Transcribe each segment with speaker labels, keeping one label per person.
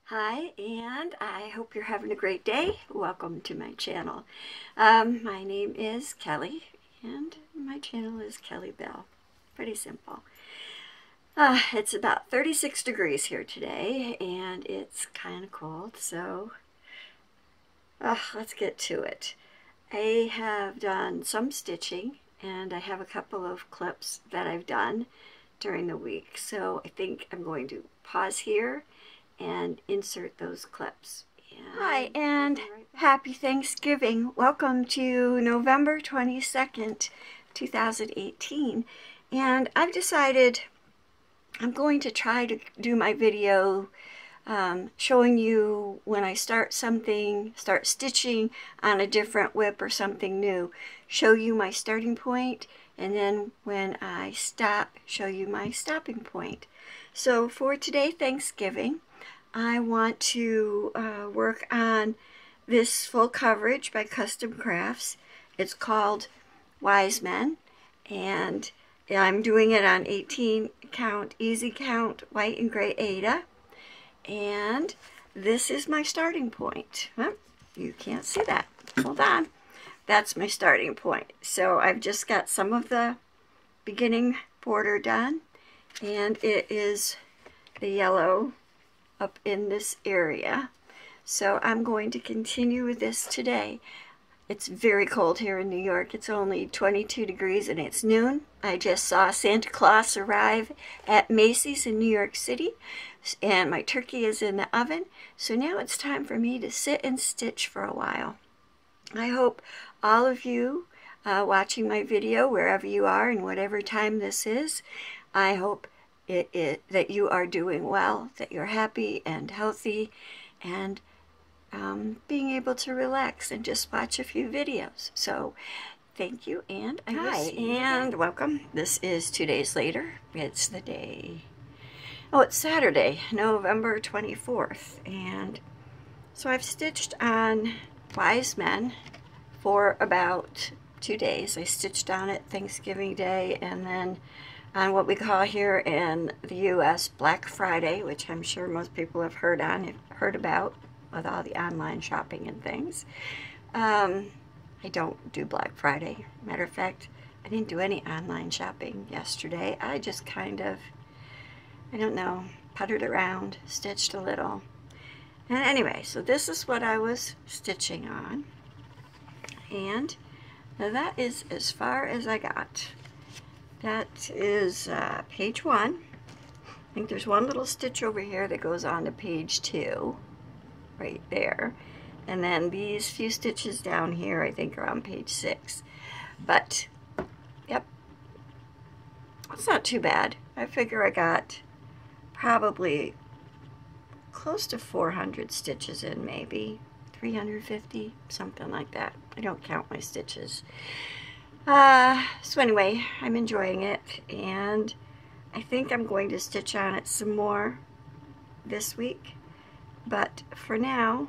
Speaker 1: Hi, and I hope you're having a great day. Welcome to my channel. My name is Kelly, and my channel is Kelly Bell. Pretty simple. It's about 36 degrees here today, and it's kind of cold, so let's get to it. I have done some stitching, and I have a couple of clips that I've done during the week, so I think I'm going to pause here and insert those clips. Hi, and happy Thanksgiving. Welcome to November 22nd, 2018. And I've decided I'm going to try to do my video showing you when I start stitching on a different whip or something new, show you my starting point, and then when I stop, show you my stopping point. So for today, Thanksgiving, I want to work on this full coverage by Custom Crafts. It's called Wise Men, and I'm doing it on 18 count, easy count, white and gray Aida. And this is my starting point. Well, you can't see that. Hold on. That's my starting point. So I've just got some of the beginning border done, and it is the yellow up in this area. So I'm going to continue with this today. It's very cold here in New York. It's only 22 degrees and it's noon. I just saw Santa Claus arrive at Macy's in New York City, and my turkey is in the oven. So now it's time for me to sit and stitch for a while. I hope all of you watching my video, wherever you are and whatever time this is, I hope that you are doing well, that you're happy and healthy, and being able to relax and just watch a few videos. So thank you, and I will see you and welcome. This is 2 days later. It's the day, it's Saturday, November 24th, and so I've stitched on Wise Men for about 2 days. I stitched on it Thanksgiving Day, and then on what we call here in the U.S. Black Friday, which I'm sure most people have heard about with all the online shopping and things. I don't do Black Friday. Matter of fact, I didn't do any online shopping yesterday. I just kind of, I don't know, puttered around, stitched a little. And anyway, so this is what I was stitching on. And that is as far as I got. That is page 1. I think there's one little stitch over here that goes on to page 2, right there. And then these few stitches down here, I think, are on page 6. But, yep, it's not too bad. I figure I got probably close to 400 stitches in, maybe 350, something like that. I don't count my stitches. So anyway, I'm enjoying it, and I think I'm going to stitch on it some more this week, but for now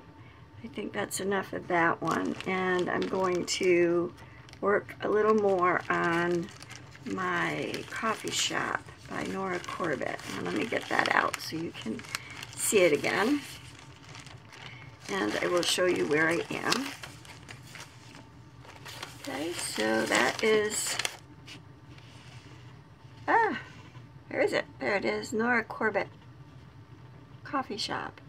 Speaker 1: I think that's enough of that one, and I'm going to work a little more on my coffee shop by Nora Corbett. And let me get that out so you can see it again, and I will show you where I am. Okay, so that is, where is it? There it is, Nora Corbett Coffee Shop.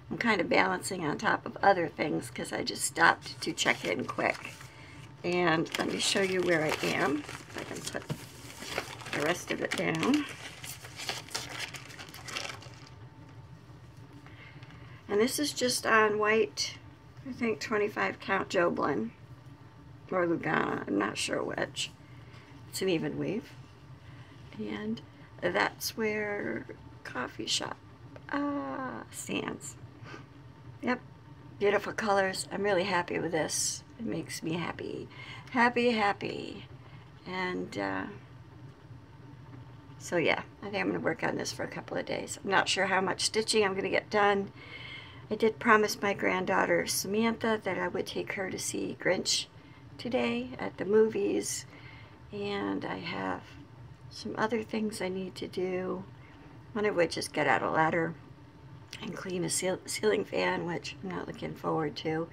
Speaker 1: I'm kind of balancing on top of other things because I just stopped to check in quick. And let me show you where I am, if I can put the rest of it down. And this is just on white, I think 25 count Joblin. Or Lugana, I'm not sure which. It's an even weave. And that's where Coffee Shop stands. Yep, beautiful colors. I'm really happy with this. It makes me happy. Happy. And so yeah, I think I'm going to work on this for a couple of days. I'm not sure how much stitching I'm going to get done. I did promise my granddaughter Samantha that I would take her to see Grinch today at the movies, and I have some other things I need to do, one of which is get out a ladder and clean a ceiling fan, which I'm not looking forward to.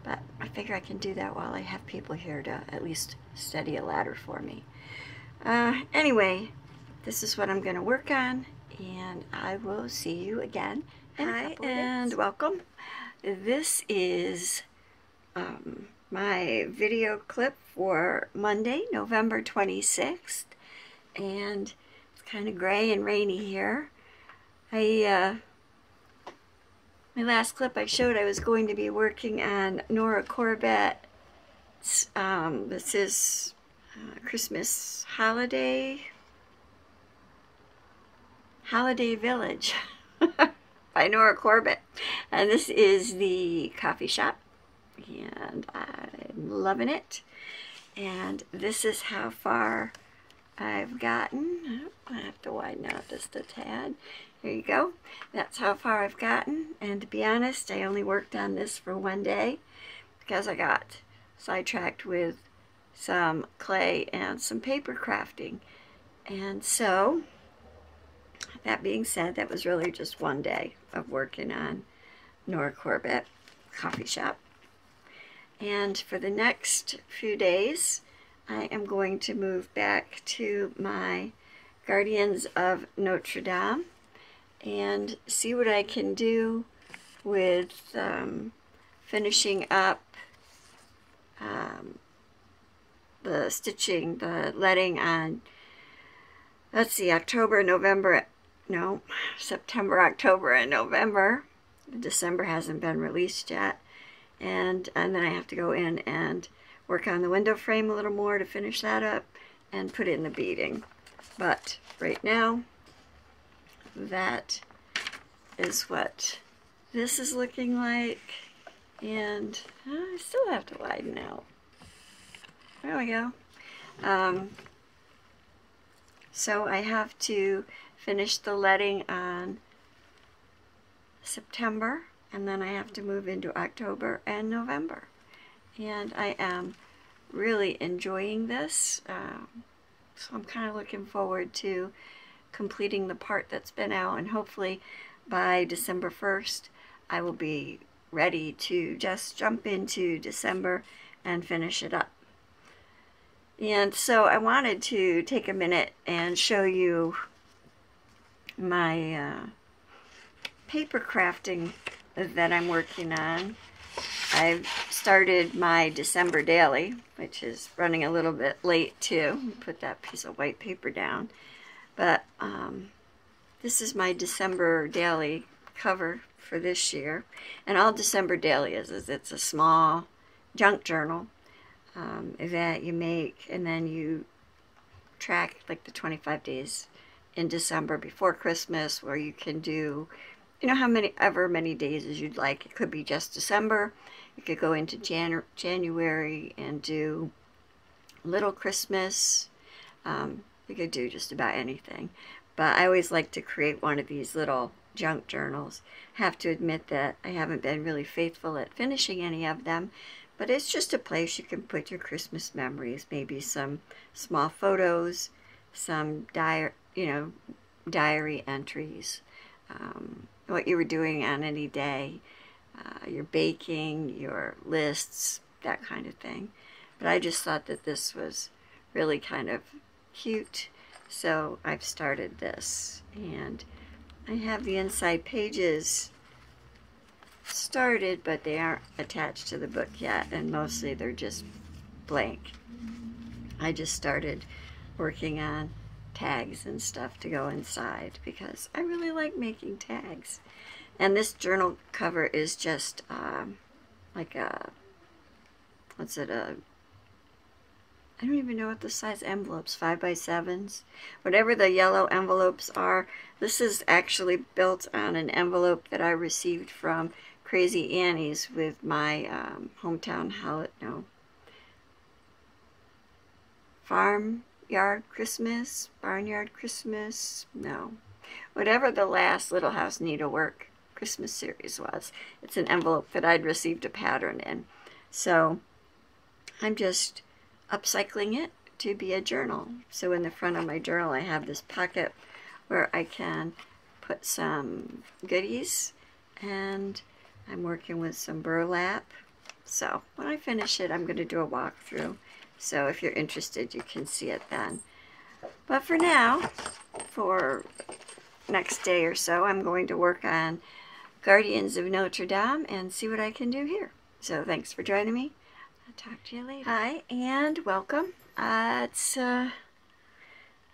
Speaker 1: But I figure I can do that while I have people here to at least steady a ladder for me. Anyway, this is what I'm going to work on, and I will see you again in a couple of days. Hi, and welcome. This is my video clip for Monday, November 26th, and it's kind of gray and rainy here. My last clip I showed I was going to be working on Nora Corbett's, this is Christmas Holiday Village by Nora Corbett. And this is the coffee shop, and I'm loving it. And this is how far I've gotten. I have to widen out just a tad. Here you go. That's how far I've gotten. And to be honest, I only worked on this for one day because I got sidetracked with some clay and some paper crafting. And so, that being said, that was really just one day of working on Nora Corbett coffee shop. And for the next few days, I am going to move back to my Guardians of Notre Dame and see what I can do with finishing up the stitching, the letting on, let's see, September, October, and November. December hasn't been released yet. And then I have to go in and work on the window frame a little more to finish that up and put in the beading. But right now, that is what this is looking like. And I still have to widen out. There we go. So I have to finish the letting on September, and then I have to move into October and November. And I am really enjoying this. So I'm kind of looking forward to completing the part that's been out, and hopefully by December 1st I will be ready to just jump into December and finish it up. And so I wanted to take a minute and show you my paper crafting that I'm working on. I've started my December daily, which is running a little bit late too. Put that piece of white paper down. But this is my December daily cover for this year. And all December daily is it's a small junk journal that you make, and then you track like the 25 days in December before Christmas, where you can do, you know, ever many days as you'd like. It could be just December. You could go into January and do Little Christmas. You could do just about anything. But I always like to create one of these little junk journals. Have to admit that I haven't been really faithful at finishing any of them, but it's just a place you can put your Christmas memories, maybe some small photos, some diary entries, what you were doing on any day, your baking, your lists, that kind of thing. But I just thought that this was really kind of cute, so I've started this. And I have the inside pages started, but they aren't attached to the book yet, and mostly they're just blank. I just started working on tags and stuff to go inside because I really like making tags. And this journal cover is just like a, I don't even know what the size envelopes, 5x7s, whatever the yellow envelopes are. This is actually built on an envelope that I received from Crazy Annie's with my hometown barnyard Christmas, no, whatever the last Little House Needlework Christmas series was. It's an envelope that I'd received a pattern in. So I'm just upcycling it to be a journal. So in the front of my journal I have this pocket where I can put some goodies, and I'm working with some burlap. So when I finish it, I'm going to do a walkthrough. So if you're interested, you can see it then. But for now, for next day or so, I'm going to work on Guardians of Notre Dame and see what I can do here. So thanks for joining me. I'll talk to you later. Hi and welcome.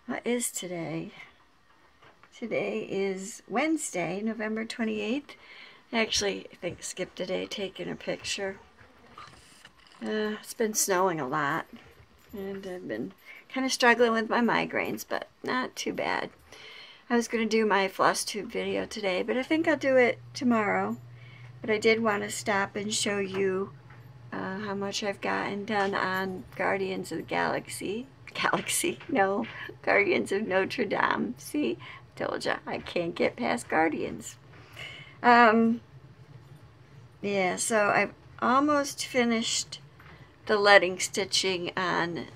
Speaker 1: What is today? Today is Wednesday, November 28th. Actually, I think I skipped a day taking a picture. It's been snowing a lot, and I've been kind of struggling with my migraines, but not too bad. I was going to do my FlossTube video today, but I think I'll do it tomorrow. But I did want to stop and show you how much I've gotten done on Guardians of the Galaxy. No, Guardians of Notre Dame. See, told ya, I can't get past Guardians. Yeah, so I've almost finished the leading stitching on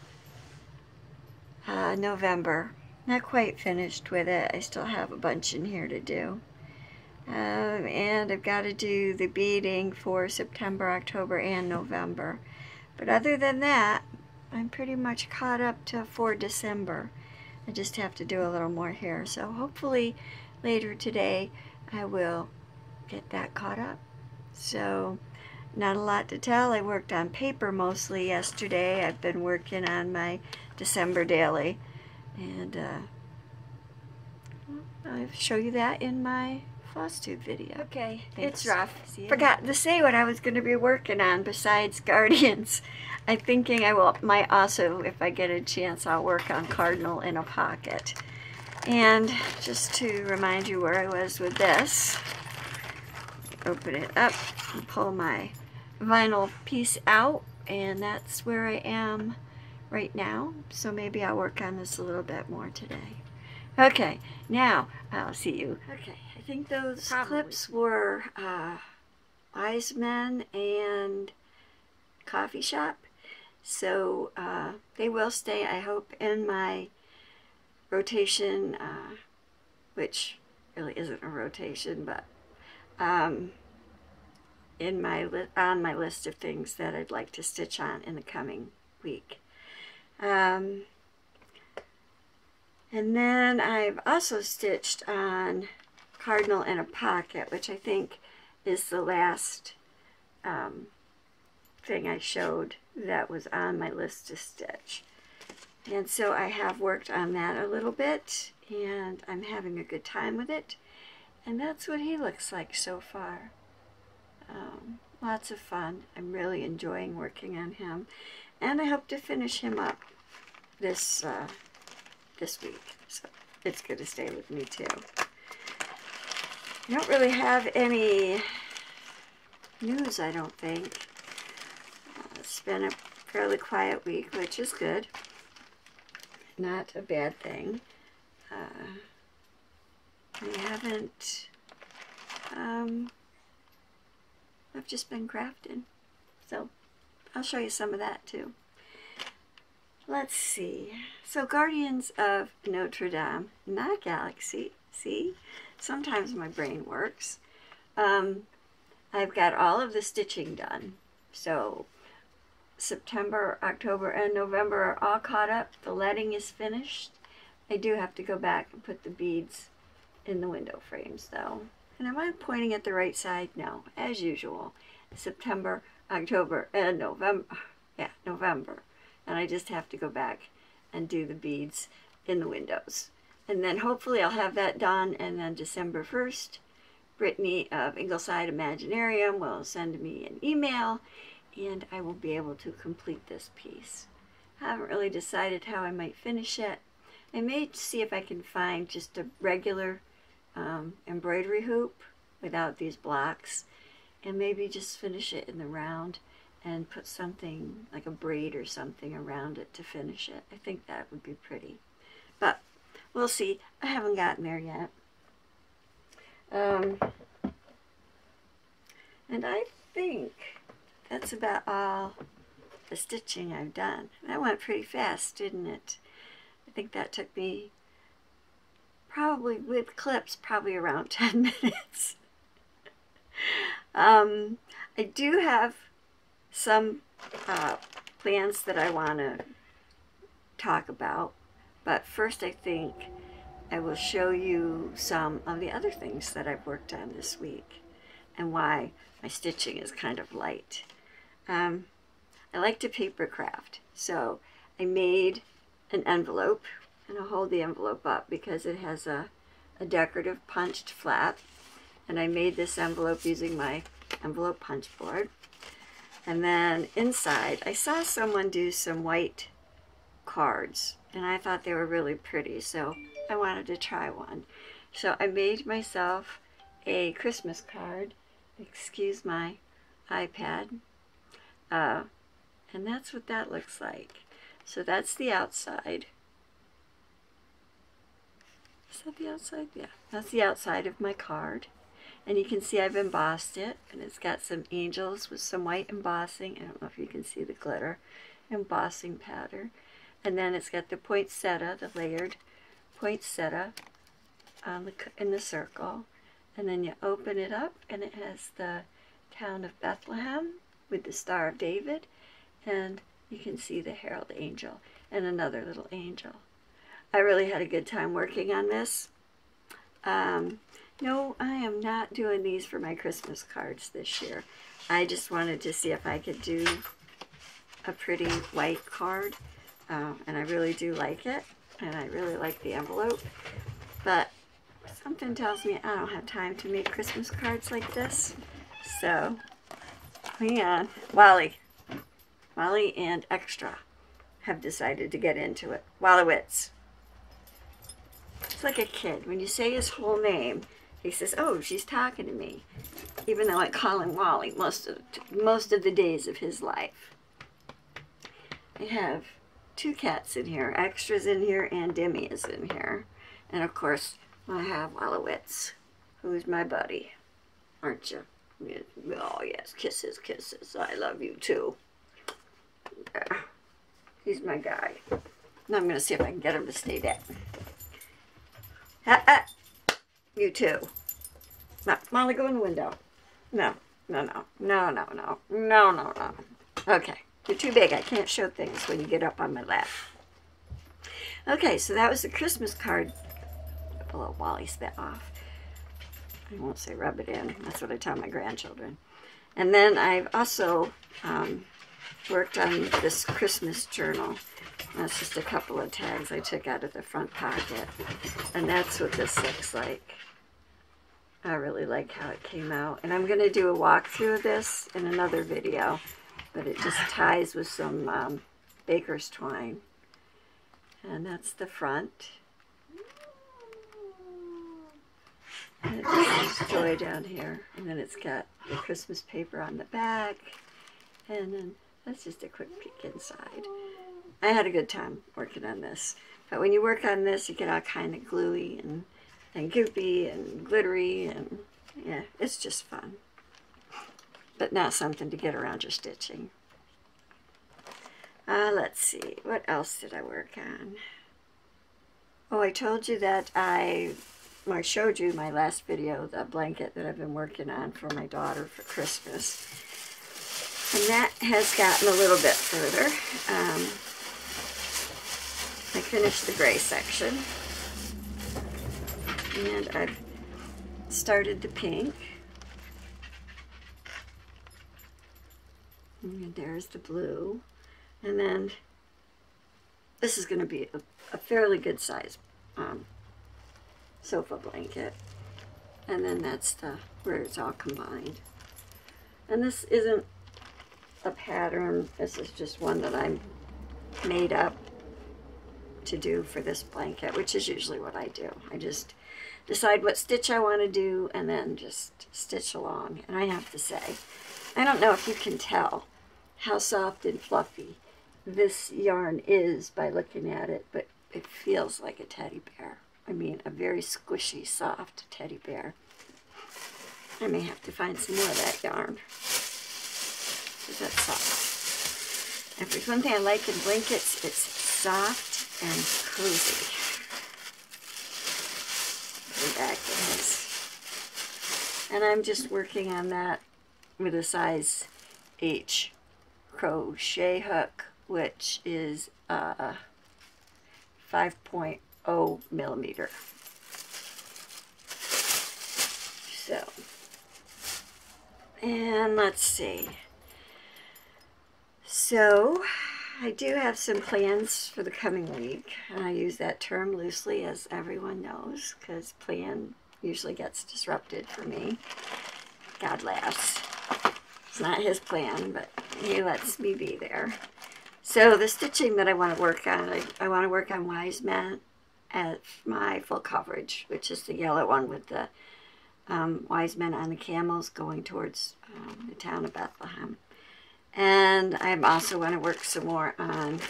Speaker 1: November. Not quite finished with it. I still have a bunch in here to do. And I've got to do the beading for September, October, and November. But other than that, I'm pretty much caught up for December. I just have to do a little more here. So hopefully later today I will get that caught up. So not a lot to tell. I worked on paper mostly yesterday. I've been working on my December daily, and I'll show you that in my FlossTube video. Okay, thanks. It's rough. Forgot to say what I was going to be working on besides Guardians. I'm thinking might also, if I get a chance, I'll work on Cardinal in a Pocket. And just to remind you where I was with this, open it up and pull my vinyl piece out, and that's where I am right now. So maybe I'll work on this a little bit more today. Okay, now I'll see you. Okay, I think those clips were Wise Men and Coffee Shop. So they will stay, I hope, in my rotation, which really isn't a rotation, but on my list of things that I'd like to stitch on in the coming week. And then I've also stitched on Cardinal in a Pocket, which I think is the last thing I showed that was on my list to stitch. And so I have worked on that a little bit, and I'm having a good time with it. And that's what he looks like so far. Lots of fun. I'm really enjoying working on him, and I hope to finish him up this week. So it's good to stay with me too. I don't really have any news, I don't think. It's been a fairly quiet week, which is good. Not a bad thing. I haven't, I've just been crafting. So I'll show you some of that too. Let's see. So Guardians of Notre Dame, not Galaxy. See? Sometimes my brain works. I've got all of the stitching done. So September, October, and November are all caught up. The leading is finished. I do have to go back and put the beads in the window frames though. And am I pointing at the right side? No, as usual. September, October, and November. Yeah, November. And I just have to go back and do the beads in the windows. And then hopefully I'll have that done, and then December 1st, Brittany of Ingleside Imaginarium will send me an email, and I will be able to complete this piece. I haven't really decided how I might finish it. I may see if I can find just a regular embroidery hoop without these blocks, and maybe just finish it in the round and put something like a braid or something around it to finish it. I think that would be pretty, but we'll see. I haven't gotten there yet. And I think that's about all the stitching I've done. That went pretty fast, didn't it? I think that took me probably, with clips, probably around 10 minutes. I do have some plans that I want to talk about, but first I think I will show you some of the other things that I've worked on this week and why my stitching is kind of light. I like to paper craft, so I made an envelope, and I'll hold the envelope up because it has a decorative punched flap, and I made this envelope using my envelope punch board. And then inside, I saw someone do some white cards, and I thought they were really pretty, so I wanted to try one. So I made myself a Christmas card. Excuse my iPad. And that's what that looks like. So that's the outside. Is that the outside? Yeah, that's the outside of my card. And you can see I've embossed it, and it's got some angels with some white embossing. I don't know if you can see the glitter embossing pattern. And then it's got the poinsettia, the layered poinsettia in the circle. And then you open it up, and it has the town of Bethlehem with the Star of David. And you can see the herald angel and another little angel. I really had a good time working on this. No, I am not doing these for my Christmas cards this year. I just wanted to see if I could do a pretty white card. And I really do like it. And I really like the envelope. But something tells me I don't have time to make Christmas cards like this. So, hang on. Wally and Extra have decided to get into it. Wallowitz. It's like a kid. When you say his whole name, he says, "Oh, she's talking to me," even though I call him Wally most of the days of his life. I have two cats in here. Extra's in here, and Demi is in here. And of course, I have Wallowitz, who's my buddy. Aren't you? Oh, yes. Kisses, kisses. I love you, too. Yeah. He's my guy. Now I'm going to see if I can get him to stay down. You too. No, Molly, go in the window. No. Okay, you're too big. I can't show things when you get up on my lap. Okay, so that was the Christmas card. A little Wally spit off. I won't say rub it in. That's what I tell my grandchildren. And then I've also worked on this Christmas journal. That's just a couple of tags I took out of the front pocket. And that's what this looks like. I really like how it came out. And I'm going to do a walkthrough of this in another video. But it just ties with some baker's twine. And that's the front. And it just says Joy down here. And then it's got the Christmas paper on the back. And then that's just a quick peek inside. I had a good time working on this. But when you work on this, you get all kind of gluey and goopy and glittery. And yeah, it's just fun. But not something to get around your stitching. Let's see. What else did I work on? Oh, I told you that I showed you my last video, the blanket that I've been working on for my daughter for Christmas. And that has gotten a little bit further. I finished the gray section. And I've started the pink. And there's the blue. And then this is going to be a fairly good size sofa blanket. And then that's where it's all combined. And this isn't a pattern. This is just one that I made up to do for this blanket, which is usually what I do. I just decide what stitch I want to do and then just stitch along. And I have to say, I don't know if you can tell how soft and fluffy this yarn is by looking at it, but it feels like a teddy bear. I mean, a very squishy, soft teddy bear. I may have to find some more of that yarn. That's soft. If there's one thing I like in blankets, it's soft and cozy. The back has And I'm just working on that with a size H crochet hook, which is 5.0 millimeter. So, and let's see. So, I do have some plans for the coming week. And I use that term loosely, as everyone knows, because plan usually gets disrupted for me. God laughs. It's not his plan, but he lets me be there. So the stitching that I want to work on, I want to work on Wise Men at my full coverage, which is the yellow one with the Wise Men on the camels going towards the town of Bethlehem. And I also want to work some more on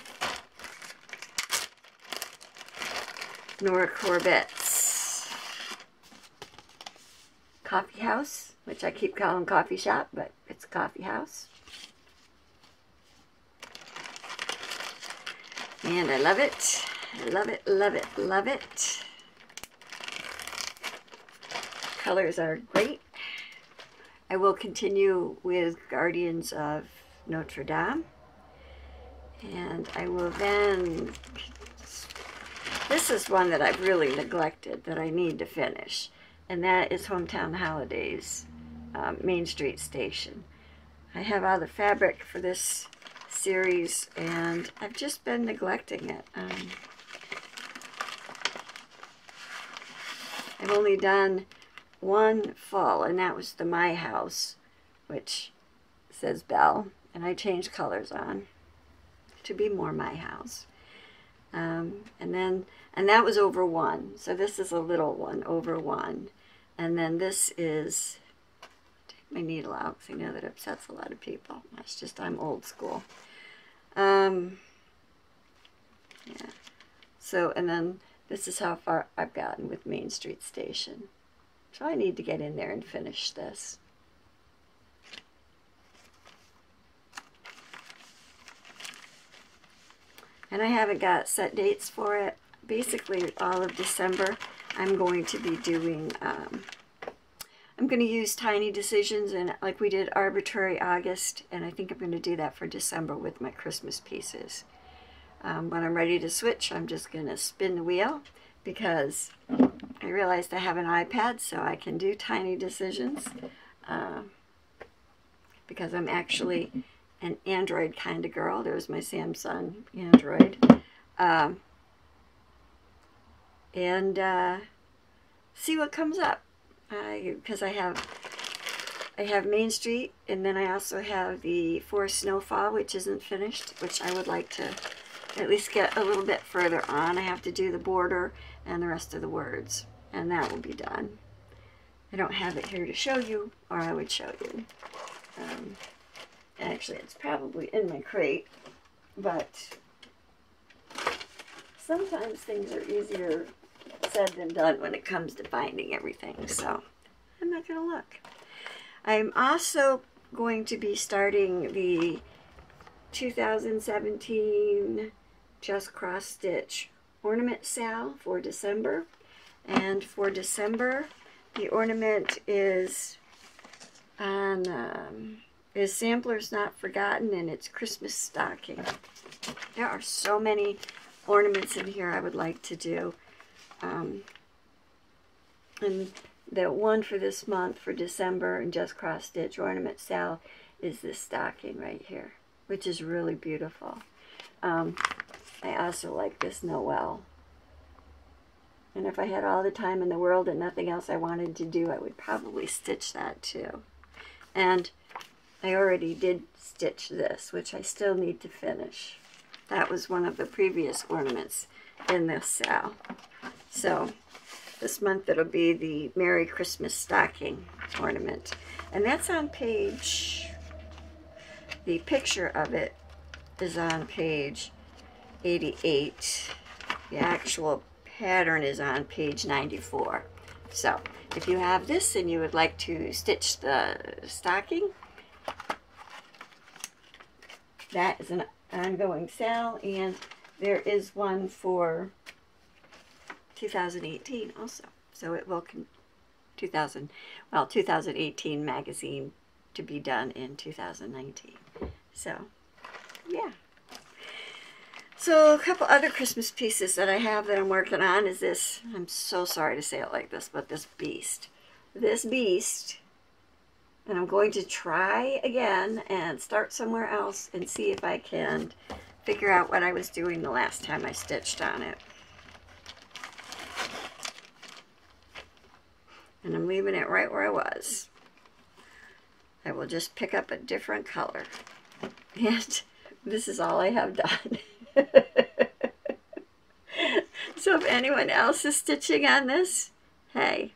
Speaker 1: Nora Corbett's coffee house, which I keep calling coffee shop, but it's a coffee house. And I love it. I love it, love it, love it. Colors are great. I will continue with Guardians of Notre Dame. And I will then... This is one that I've really neglected that I need to finish. And that is Hometown Holidays, Main Street Station. I have all the fabric for this series, and I've just been neglecting it. I've only done one full, and that was the My House, which says Belle, and I changed colors on to be more My House. And that was over one. So this is a little one, over one. And then this is, take my needle out because I know that upsets a lot of people. That's just, I'm old school. Yeah. So, and then this is how far I've gotten with Main Street Station. So I need to get in there and finish this. And I haven't got set dates for it. Basically, all of December, I'm going to be doing, I'm going to use Tiny Decisions, and like we did Arbitrary August, and I think I'm going to do that for December with my Christmas pieces. When I'm ready to switch, I'm just going to spin the wheel, because I realized I have an iPad, so I can do Tiny Decisions, because I'm actually an Android kind of girl. There's my Samsung Android. And see what comes up. Because I have Main Street, and then I also have the Forest Snowfall, which isn't finished, which I would like to at least get a little bit further on. I have to do the border and the rest of the words, and that will be done. I don't have it here to show you, or I would show you. Actually, it's probably in my crate, but sometimes things are easier said than done when it comes to finding everything, so I'm not going to look. I'm also going to be starting the 2017 Just Cross Stitch ornament sale for December, and for December the ornament is on is Sampler's Not Forgotten, and it's Christmas stocking. There are so many ornaments in here I would like to do. And the one for this month, for December, and Just Cross Stitch ornament sale is this stocking right here, which is really beautiful. I also like this Noel. And if I had all the time in the world and nothing else I wanted to do, I would probably stitch that too. And I already did stitch this, which I still need to finish. That was one of the previous ornaments in this sale. So this month it'll be the Merry Christmas Stocking ornament. And that's on page, the picture of it is on page 88. The actual pattern is on page 94. So if you have this and you would like to stitch the stocking, that is an ongoing sale, and there is one for 2018 also. So it will 2018 magazine to be done in 2019. So, yeah. So a couple other Christmas pieces that I have that I'm working on is this. I'm so sorry to say it like this, but this beast. This beast. And I'm going to try again and start somewhere else and see if I can figure out what I was doing the last time I stitched on it. And I'm leaving it right where I was. I will just pick up a different color. And this is all I have done. So if anyone else is stitching on this, hey,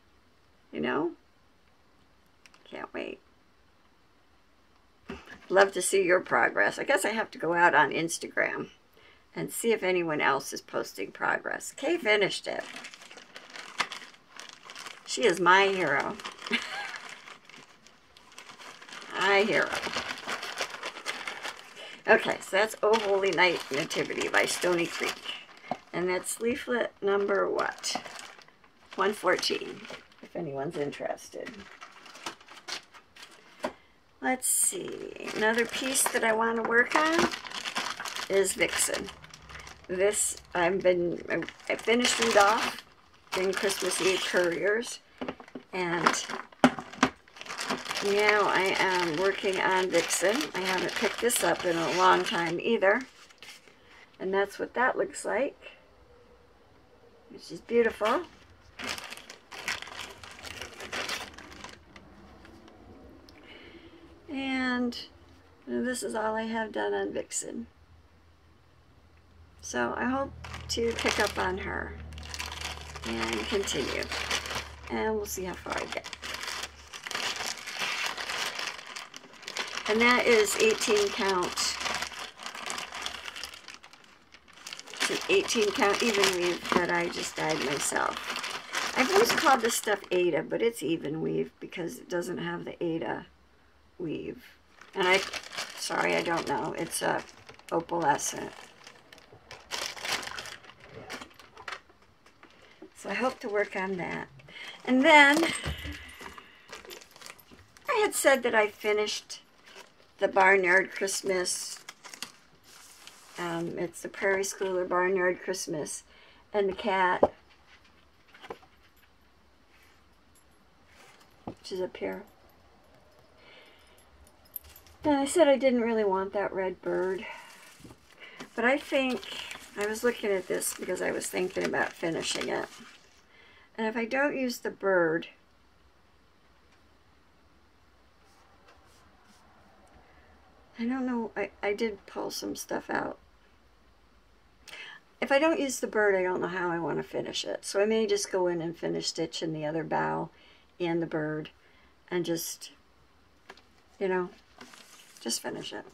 Speaker 1: you know, can't wait. Love to see your progress. I guess I have to go out on Instagram and see if anyone else is posting progress. Kay finished it. She is my hero. My hero. Okay, so that's O Holy Night Nativity by Stony Creek. And that's leaflet number what? 114, if anyone's interested. Let's see. Another piece that I want to work on is Vixen. This, I finished Rudolph in Christmas Eve Couriers. And now I am working on Vixen. I haven't picked this up in a long time either. And that's what that looks like, which is beautiful. And this is all I have done on Vixen. So I hope to pick up on her and continue. And we'll see how far I get. And that is 18 count. It's an 18 count even weave that I just dyed myself. I've always called this stuff Ada, but it's even weave because it doesn't have the Ada weave. And sorry, I don't know. It's a opalescent. So I hope to work on that. And then I had said that I finished the Barnyard Christmas. It's the Prairie Schooler Barnyard Christmas. And the cat, which is up here. And I said I didn't really want that red bird. But I think, I was looking at this because I was thinking about finishing it. And if I don't use the bird, I don't know, I did pull some stuff out. If I don't use the bird, I don't know how I want to finish it. So I may just go in and finish stitching the other bow and the bird and just, you know, just finish it.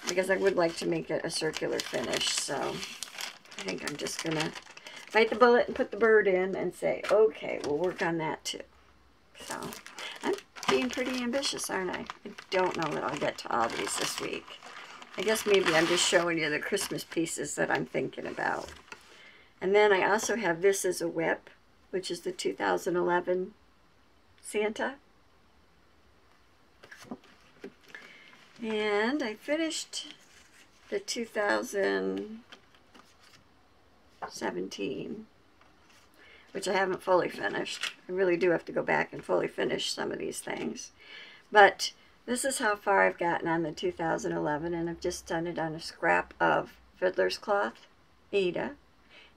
Speaker 1: Because I would like to make it a circular finish, so I think I'm just going to bite the bullet and put the bird in and say, okay, we'll work on that too. So I'm being pretty ambitious, aren't I? I don't know that I'll get to all these this week. I guess maybe I'm just showing you the Christmas pieces that I'm thinking about. And then I also have this as a whip, which is the 2011 Santa. And I finished the 2017, which I haven't fully finished. I really do have to go back and fully finish some of these things. But this is how far I've gotten on the 2011, and I've just done it on a scrap of Fiddler's Cloth, Ada,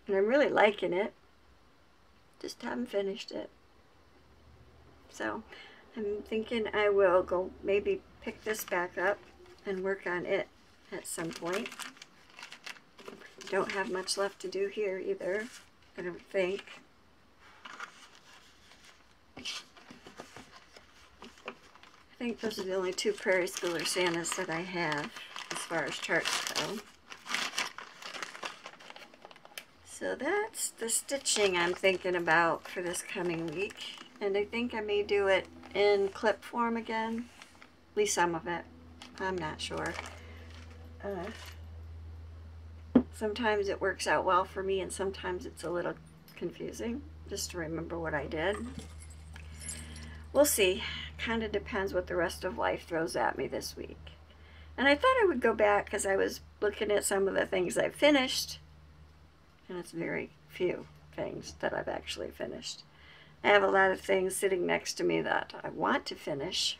Speaker 1: and I'm really liking it. Just haven't finished it. So I'm thinking I will go maybe pick this back up and work on it at some point. Don't have much left to do here either, I don't think. I think those are the only two Prairie Schooler Santas that I have as far as charts go. So that's the stitching I'm thinking about for this coming week. And I think I may do it in clip form again. At least some of it. I'm not sure. Sometimes it works out well for me and sometimes it's a little confusing, just to remember what I did. We'll see. Kind of depends what the rest of life throws at me this week. And I thought I would go back because I was looking at some of the things I finished, and it's very few things that I've actually finished. I have a lot of things sitting next to me that I want to finish,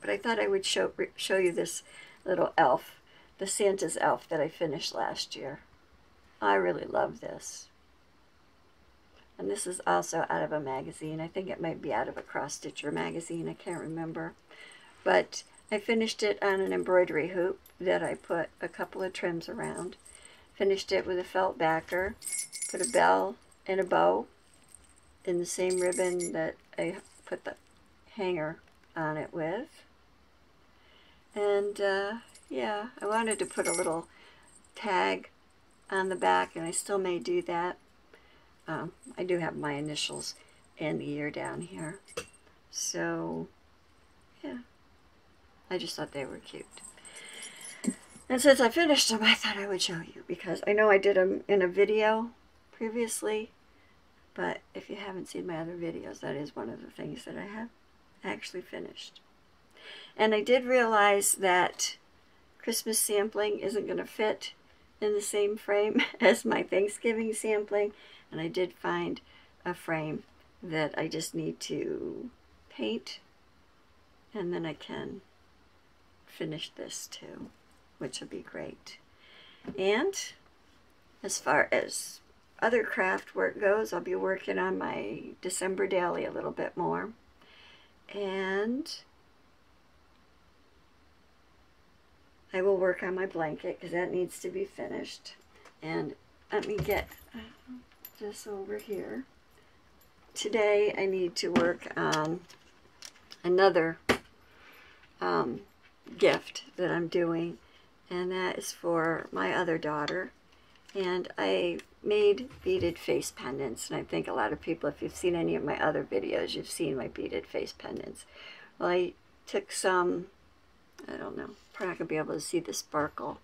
Speaker 1: but I thought I would show you this little elf, the Santa's elf that I finished last year. I really love this. And this is also out of a magazine. I think it might be out of a cross-stitcher magazine. I can't remember. But I finished it on an embroidery hoop that I put a couple of trims around. Finished it with a felt backer. Put a bell and a bow in the same ribbon that I put the hanger on it with. And yeah, I wanted to put a little tag on the back, and I still may do that. I do have my initials and the year down here. So, yeah. I just thought they were cute. And since I finished them, I thought I would show you, because I know I did them in a video previously, but if you haven't seen my other videos, that is one of the things that I have actually finished. And I did realize that Christmas sampling isn't going to fit in the same frame as my Thanksgiving sampling, and I did find a frame that I just need to paint, and then I can finish this too, which will be great. And as far as other craft work goes, I'll be working on my December daily a little bit more, and I will work on my blanket because that needs to be finished. And let me get this over here. Today I need to work on another gift that I'm doing, and that is for my other daughter. And I made beaded face pendants, and I think a lot of people, if you've seen any of my other videos, you've seen my beaded face pendants. Well, I took some, I don't know, probably not going to be able to see the sparkle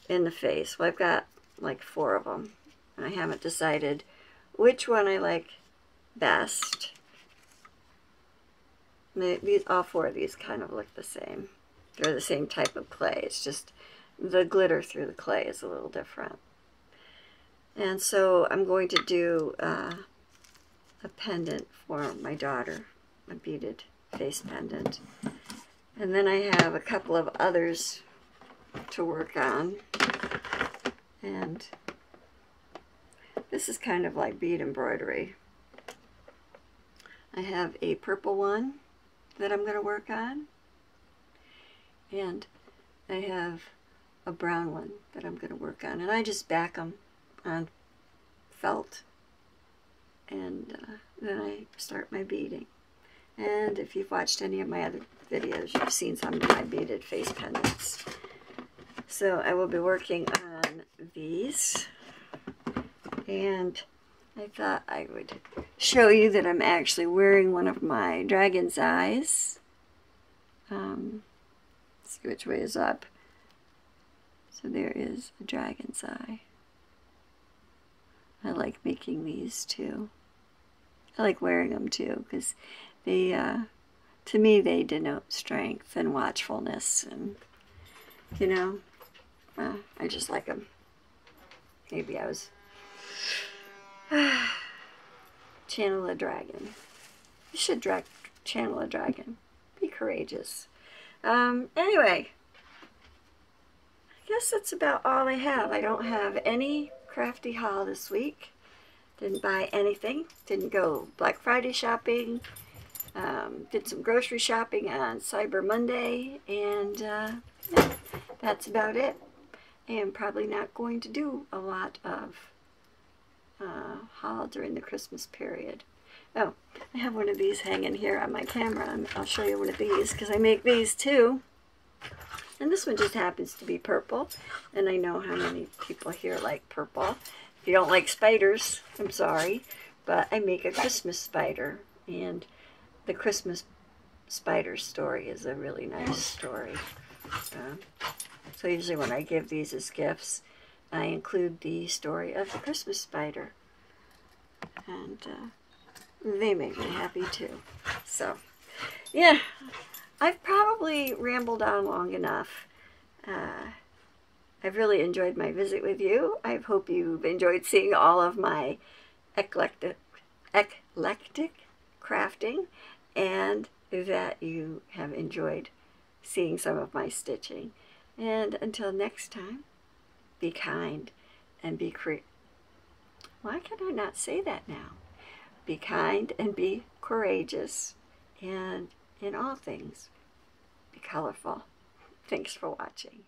Speaker 1: in the face. Well, I've got like 4 of them, and I haven't decided which one I like best. All 4 of these kind of look the same. They're the same type of clay. It's just the glitter through the clay is a little different. And so I'm going to do a pendant for my daughter, a beaded face pendant. And then I have a couple of others to work on. And this is kind of like bead embroidery. I have a purple one that I'm going to work on. And I have a brown one that I'm going to work on. And I just back them on felt. And then I start my beading. And if you've watched any of my other videos, you've seen some of my beaded face pendants. So I will be working on these. And I thought I would show you that I'm actually wearing one of my dragon's eyes. Let's see which way is up. So there is a dragon's eye. I like making these too. I like wearing them too because they, to me, they denote strength and watchfulness, and you know, I just like them. Maybe I was channel a dragon. You should channel a dragon. Be courageous. Anyway, I guess that's about all I have. I don't have any crafty haul this week. Didn't buy anything. Didn't go Black Friday shopping. Did some grocery shopping on Cyber Monday, and yeah, that's about it. I am probably not going to do a lot of haul during the Christmas period. Oh, I have one of these hanging here on my camera. I'll show you one of these because I make these too. And this one just happens to be purple, and I know how many people here like purple. If you don't like spiders, I'm sorry, but I make a Christmas spider, and the Christmas spider story is a really nice story. So usually when I give these as gifts, I include the story of the Christmas spider. and they make me happy too. So, yeah, I've probably rambled on long enough. I've really enjoyed my visit with you. I hope you've enjoyed seeing all of my eclectic crafting, and that you have enjoyed seeing some of my stitching. And until next time, be kind and be Why can I not say that now? Be kind and be courageous, and in all things, be colorful. Thanks for watching.